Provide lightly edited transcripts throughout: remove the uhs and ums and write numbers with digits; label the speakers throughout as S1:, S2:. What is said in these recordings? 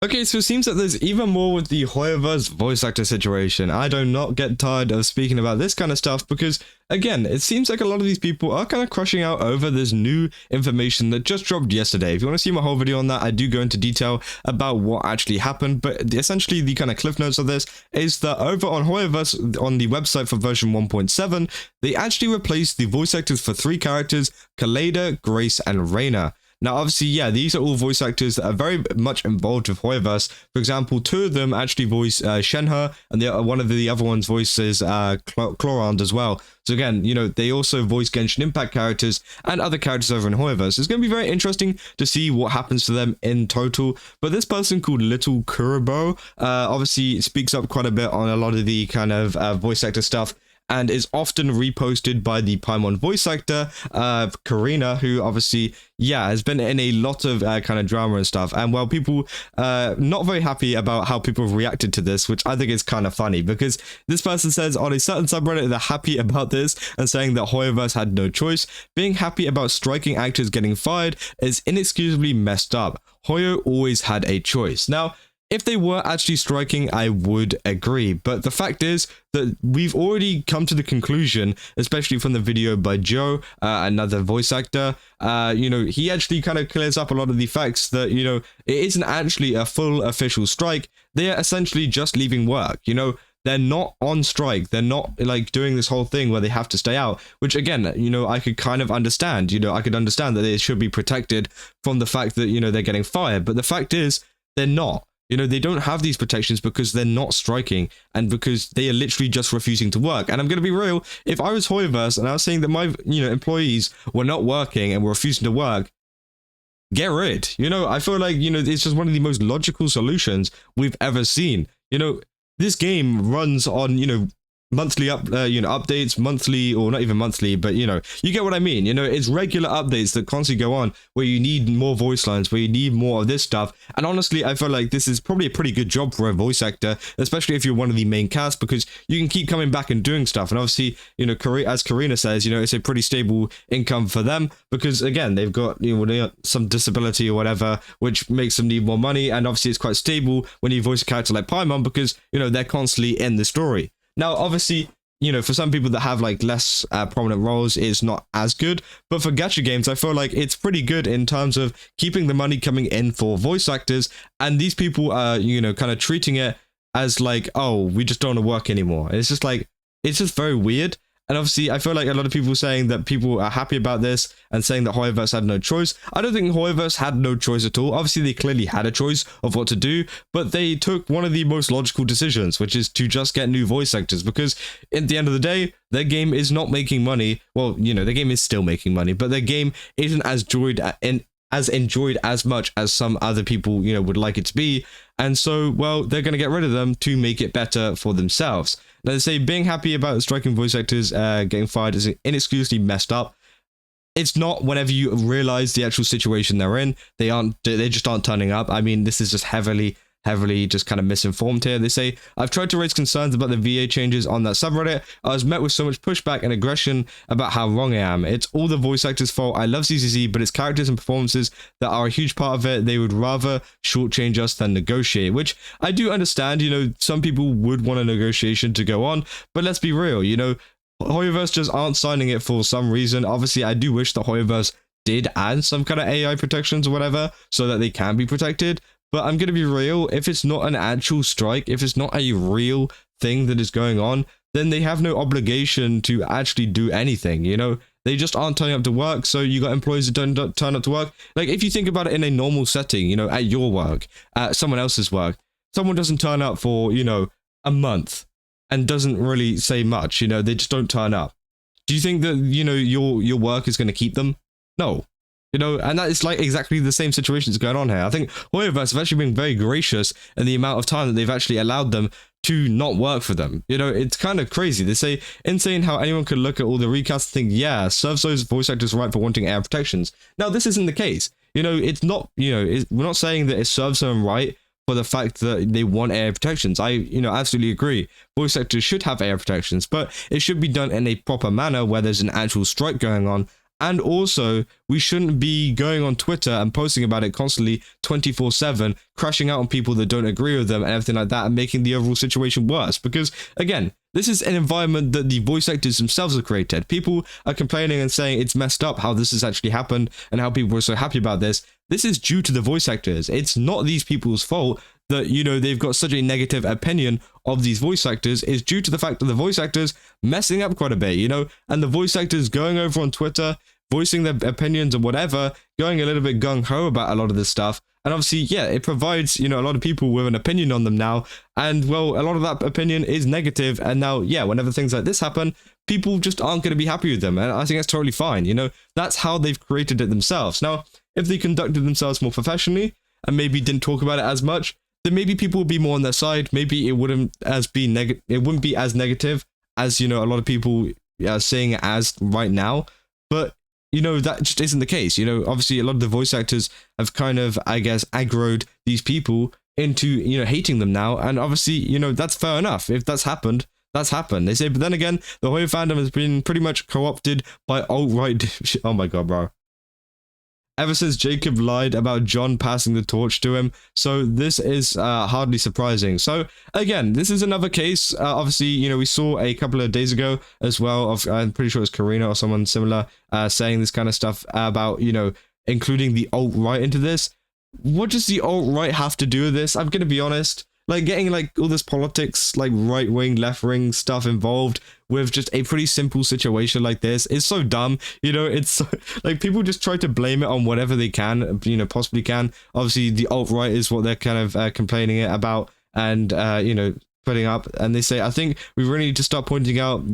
S1: Okay, so it seems that there's even more with the Hoyoverse voice actor situation. I do not get tired of speaking about this kind of stuff because, again, it seems like a lot of these people are kind of crushing out over this new information that just dropped yesterday. If you want to see my whole video on that, I do go into detail about what actually happened, but essentially the kind of cliff notes of this is that over on Hoyoverse, on the website for version 1.7, they actually replaced the voice actors for 3 characters, Kaleda, Grace, and Reina. Now, obviously, yeah, these are all voice actors that are very much involved with Hoyoverse. For example, 2 of them actually voice Shenhe, and one of the other ones voices Chlorand as well. So again, you know, they also voice Genshin Impact characters and other characters over in Hoyoverse. It's going to be very interesting to see what happens to them in total. But this person called Little Kurobo obviously speaks up quite a bit on a lot of the kind of voice actor stuff, and is often reposted by the Paimon voice actor, Karina, who obviously, yeah, has been in a lot of kind of drama and stuff. And well, people not very happy about how people have reacted to this, which I think is kind of funny, because this person says on a certain subreddit they're happy about this and saying that Hoyoverse had no choice. Being happy about striking actors getting fired is inexcusably messed up. Hoyo always had a choice. Now, if they were actually striking, I would agree. But the fact is that we've already come to the conclusion, especially from the video by Joe, another voice actor, you know, he actually kind of clears up a lot of the facts that, you know, it isn't actually a full official strike. They're essentially just leaving work, you know. They're not on strike. They're not like doing this whole thing where they have to stay out, which again, you know, I could kind of understand, you know, I could understand that they should be protected from the fact that, you know, they're getting fired. But the fact is, they're not. You know, they don't have these protections because they're not striking and because they are literally just refusing to work. And I'm going to be real, if I was Hoyoverse and I was saying that my, you know, employees were not working and were refusing to work, get rid. You know, I feel like, you know, it's just one of the most logical solutions we've ever seen. You know, this game runs on, you know, monthly updates, monthly, or not even monthly, but you know, you get what I mean. You know, it's regular updates that constantly go on where you need more voice lines, where you need more of this stuff. And honestly, I feel like this is probably a pretty good job for a voice actor, especially if you're one of the main cast, because you can keep coming back and doing stuff. And obviously, you know, as Karina says, you know, it's a pretty stable income for them because again, they've got, you know, some disability or whatever, which makes them need more money. And obviously it's quite stable when you voice a character like Paimon because, you know, they're constantly in the story. Now, obviously, you know, for some people that have like less prominent roles, it's not as good. But for gacha games, I feel like it's pretty good in terms of keeping the money coming in for voice actors. And these people are, you know, kind of treating it as like, oh, we just don't want to work anymore. It's just like, it's just very weird. And obviously, I feel like a lot of people saying that people are happy about this and saying that Hoyoverse had no choice. I don't think Hoyoverse had no choice at all. Obviously, they clearly had a choice of what to do, but they took one of the most logical decisions, which is to just get new voice actors, because at the end of the day, their game is not making money. Well, you know, their game is still making money, but their game isn't as enjoyed as much as some other people, you know, would like it to be. And so, well, they're going to get rid of them to make it better for themselves. Now, they say being happy about striking voice actors getting fired is inexcusably messed up. It's not whenever you realize the actual situation they're in. They just aren't turning up. I mean, this is just heavily just kind of misinformed here. They say, I've tried to raise concerns about the VA changes on that subreddit. I was met with so much pushback and aggression about how wrong I am. It's all the voice actors' fault. I love CCC, but it's characters and performances that are a huge part of it. They would rather shortchange us than negotiate, which I do understand. You know, some people would want a negotiation to go on, but let's be real, you know, Hoyoverse just aren't signing it for some reason. Obviously, I do wish that Hoyoverse did add some kind of AI protections or whatever so that they can be protected. But I'm going to be real, if it's not an actual strike, if it's not a real thing that is going on, then they have no obligation to actually do anything, you know? They just aren't turning up to work, so you got employees that don't turn up to work. Like, if you think about it in a normal setting, you know, at your work, at someone else's work, someone doesn't turn up for, you know, a month and doesn't really say much, you know, they just don't turn up. Do you think that, you know, your work is going to keep them? No. You know, and that is like exactly the same situation that's going on here. I think Hoyoverse have actually been very gracious in the amount of time that they've actually allowed them to not work for them. You know, it's kind of crazy. They say, insane how anyone could look at all the recasts and think, yeah, serves those voice actors right for wanting AI protections. Now, this isn't the case. You know, it's not, you know, we're not saying that it serves them right for the fact that they want AI protections. I, you know, absolutely agree. Voice actors should have AI protections, but it should be done in a proper manner where there's an actual strike going on And also, we shouldn't be going on Twitter and posting about it constantly 24/7, crashing out on people that don't agree with them and everything like that, and making the overall situation worse. Because, again, this is an environment that the voice actors themselves have created. People are complaining and saying it's messed up how this has actually happened and how people are so happy about this. This is due to the voice actors. It's not these people's fault that, you know, they've got such a negative opinion of these voice actors. Is due to the fact that the voice actors messing up quite a bit, you know, and the voice actors going over on Twitter, voicing their opinions or whatever, going a little bit gung-ho about a lot of this stuff. And obviously, yeah, it provides, you know, a lot of people with an opinion on them now. And, well, a lot of that opinion is negative. And now, yeah, whenever things like this happen, people just aren't going to be happy with them. And I think that's totally fine. You know, that's how they've created it themselves. Now, if they conducted themselves more professionally and maybe didn't talk about it as much, then maybe people would be more on their side. Maybe it wouldn't be as negative as, you know, a lot of people are saying it as right now. But, you know, that just isn't the case. You know, obviously a lot of the voice actors have kind of, I guess, aggroed these people into, you know, hating them now. And obviously, you know, that's fair enough. If that's happened, that's happened. They say, but then again, the Hoyo fandom has been pretty much co-opted by alt-right. Oh my god, bro. Ever since Jacob lied about John passing the torch to him, so this is hardly surprising. So again, this is another case. Obviously, you know, we saw a couple of days ago as well of, I'm pretty sure it was Karina or someone similar, saying this kind of stuff about, you know, including the alt-right into this. What does the alt-right have to do with this? I'm gonna be honest. Like, getting, like, all this politics, like, right-wing, left-wing stuff involved with just a pretty simple situation like this is so dumb. You know, it's so, like, people just try to blame it on whatever they can, you know, possibly can. Obviously, the alt-right is what they're kind of complaining about and, you know, putting up. And they say, I think we really need to start pointing out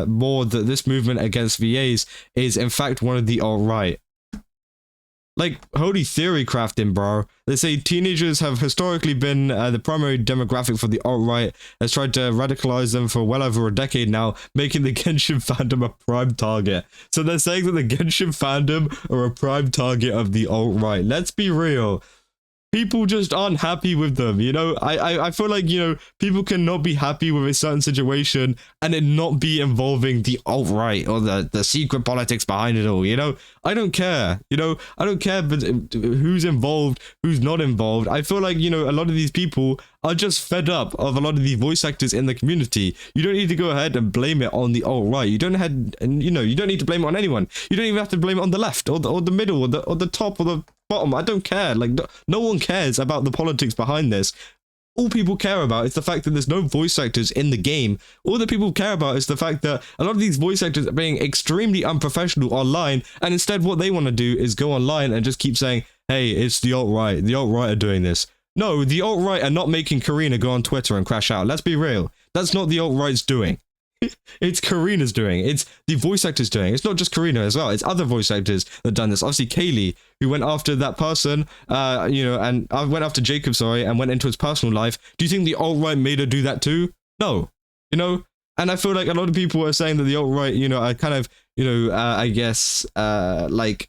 S1: more that this movement against VAs is, in fact, one of the alt-right. Like, holy theory crafting, bro. They say teenagers have historically been the primary demographic for the alt-right, has tried to radicalize them for well over a decade now, making the Genshin fandom a prime target. So they're saying that the Genshin fandom are a prime target of the alt-right. Let's be real. People just aren't happy with them, you know? I feel like, you know, people cannot be happy with a certain situation and it not be involving the alt-right or the secret politics behind it all, you know? I don't care, you know? I don't care but who's involved, who's not involved. I feel like, you know, a lot of these people are just fed up of a lot of the voice actors in the community. You don't need to go ahead and blame it on the alt-right. You don't have, and you know, you don't need to blame it on anyone. You don't even have to blame it on the left or the middle or the top or the bottom. I don't care. Like, no one cares about the politics behind this. All people care about is the fact that there's no voice actors in the game. All that people care about is the fact that a lot of these voice actors are being extremely unprofessional online, and instead what they want to do is go online and just keep saying, hey, it's the alt-right. The alt-right are doing this. No, the alt-right are not making Karina go on Twitter and crash out. Let's be real. That's not the alt-right's doing. It's Karina's doing. It's the voice actors doing. It's not just Karina as well. It's other voice actors that done this. Obviously, Kaylee, who went after that person, you know, and went after Jacob, sorry, and went into his personal life. Do you think the alt-right made her do that too? No. You know? And I feel like a lot of people are saying that the alt-right, you know, are kind of, you know, I guess, like,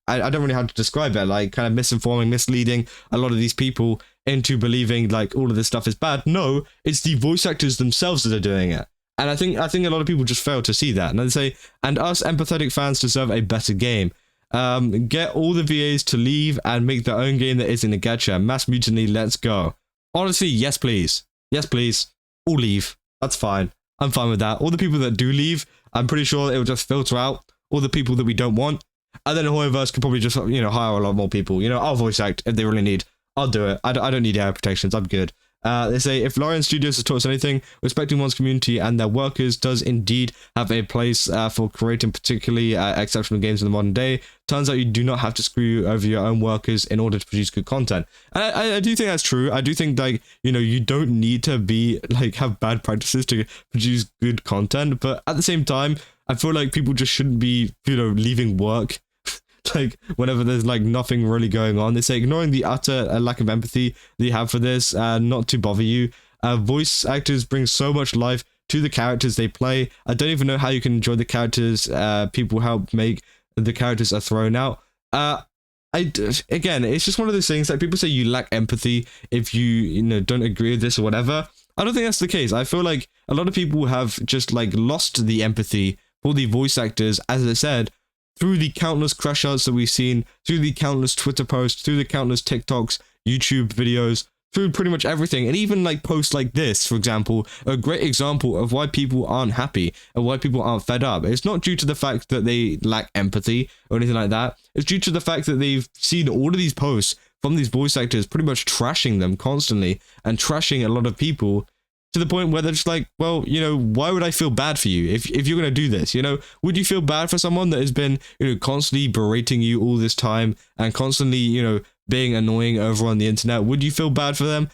S1: I don't really know how to describe it, like, kind of misinforming, misleading a lot of these people into believing, like, all of this stuff is bad. No, it's the voice actors themselves that are doing it. And I think a lot of people just fail to see that. And they say, and us empathetic fans deserve a better game. Get all the VAs to leave and make their own game that isn't a gacha. Mass mutiny, let's go. Honestly, yes, please. Yes, please. All leave. That's fine. I'm fine with that. All the people that do leave, I'm pretty sure it will just filter out all the people that we don't want. And then Hoyoverse could probably just, you know, hire a lot more people. You know, I'll voice act if they really need. I'll do it. I don't need AI protections. I'm good. They say, if Larian Studios has taught us anything, respecting one's community and their workers does indeed have a place for creating particularly exceptional games in the modern day. Turns out you do not have to screw over your own workers in order to produce good content. And I do think that's true. I do think, like, you know, you don't need to be, like, have bad practices to produce good content. But at the same time, I feel like people just shouldn't be, you know, leaving work like whenever there's like nothing really going on. They say ignoring the utter lack of empathy that you have for this, not to bother you. Voice actors bring so much life to the characters they play. I don't even know how you can enjoy the characters people help make. The characters are thrown out. Again, it's just one of those things, like, people say you lack empathy if you know, don't agree with this or whatever. I don't think that's the case. I feel like a lot of people have just, like, lost the empathy for the voice actors, as I said, through the countless crash outs that we've seen, through the countless Twitter posts, through the countless TikToks, YouTube videos, through pretty much everything, and even like posts like this, for example, a great example of why people aren't happy and why people aren't fed up. It's not due to the fact that they lack empathy or anything like that. It's due to the fact that they've seen all of these posts from these voice actors pretty much trashing them constantly and trashing a lot of people, to the point where they're just like, well, you know, why would I feel bad for you if you're going to do this? You know, would you feel bad for someone that has been, you know, constantly berating you all this time and constantly, you know, being annoying over on the internet? Would you feel bad for them?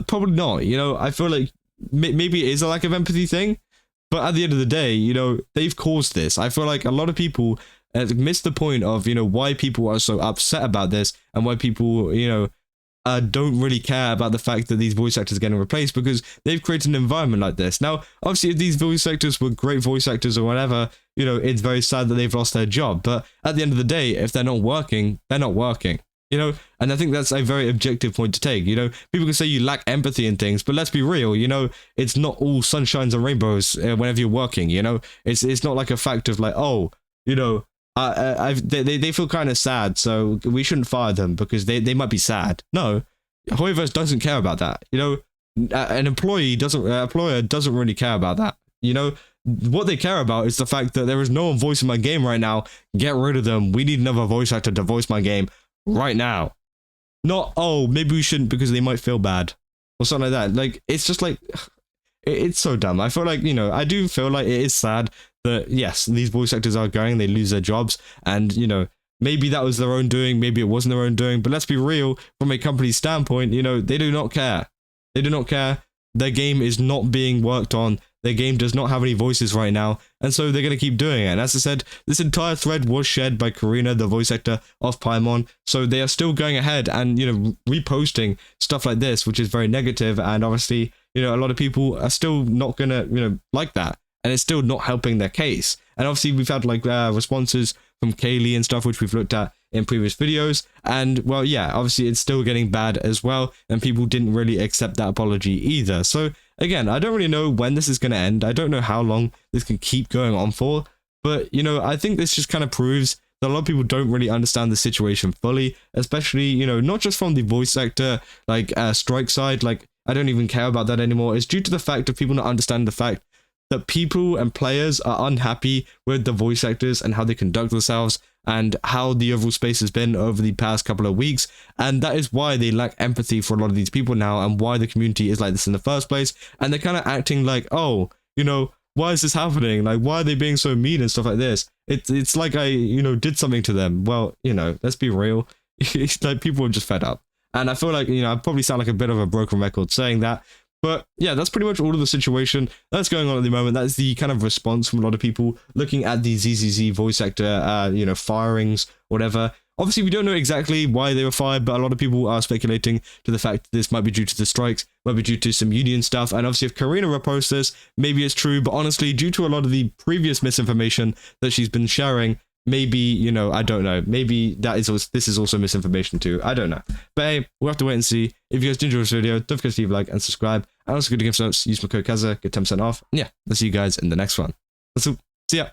S1: Probably not. You know, I feel like maybe it is a lack of empathy thing, but at the end of the day, you know, they've caused this. I feel like a lot of people miss the point of, you know, why people are so upset about this and why people, you know, don't really care about the fact that these voice actors are getting replaced, because they've created an environment like this. Now, obviously, if these voice actors were great voice actors or whatever, you know, it's very sad that they've lost their job. But at the end of the day, if they're not working, they're not working. You know, and I think that's a very objective point to take. You know, people can say you lack empathy in things, but let's be real. You know, it's not all sunshines and rainbows whenever you're working. You know, it's not like a fact of like, oh, you know, they feel kind of sad, so we shouldn't fire them because they might be sad. No, Hoyoverse doesn't care about that. You know, an employer doesn't really care about that. You know, what they care about is the fact that there is no one voicing my game right now. Get rid of them. We need another voice actor to voice my game right now. Not, oh, maybe we shouldn't because they might feel bad or something like that. Like, it's just like, it's so dumb. I feel like, you know, I do feel like it is sad that, yes, these voice actors are going, they lose their jobs, and, you know, maybe that was their own doing, maybe it wasn't their own doing, but let's be real, from a company's standpoint, you know, they do not care. They do not care. Their game is not being worked on. Their game does not have any voices right now, and so they're going to keep doing it. And as I said, this entire thread was shared by Karina, the voice actor of Paimon, so they are still going ahead and, you know, reposting stuff like this, which is very negative, and obviously, you know, a lot of people are still not going to, you know, like that, and it's still not helping their case. And obviously, we've had, like, responses from Peole and stuff, which we've looked at in previous videos, and, well, yeah, obviously, it's still getting bad as well, and people didn't really accept that apology either. So, again, I don't really know when this is going to end. I don't know how long this can keep going on for, but, you know, I think this just kind of proves that a lot of people don't really understand the situation fully, especially, you know, not just from the voice actor, like, strike side. Like, I don't even care about that anymore. It's due to the fact of people not understanding the fact that people and players are unhappy with the voice actors and how they conduct themselves and how the overall space has been over the past couple of weeks, and that is why they lack empathy for a lot of these people now, and why the community is like this in the first place. And they're kind of acting like, oh, you know, why is this happening? Like, why are they being so mean and stuff like this? It's like I, you know, did something to them. Well, you know, let's be real. It's like people are just fed up. And I feel like, you know, I probably sound like a bit of a broken record saying that, but yeah, that's pretty much all of the situation that's going on at the moment. That's the kind of response from a lot of people looking at the ZZZ voice actor, you know, firings, whatever. Obviously, we don't know exactly why they were fired, but a lot of people are speculating to the fact that this might be due to the strikes, might be due to some union stuff. And obviously, if Karina reposts this, maybe it's true. But honestly, due to a lot of the previous misinformation that she's been sharing, maybe, you know, I don't know. Maybe this is also misinformation too. I don't know. But hey, we'll have to wait and see. If you guys did enjoy this video, don't forget to leave a like and subscribe. And also, good to give some use my code Kaza, get 10% off. And yeah, I'll see you guys in the next one. See ya.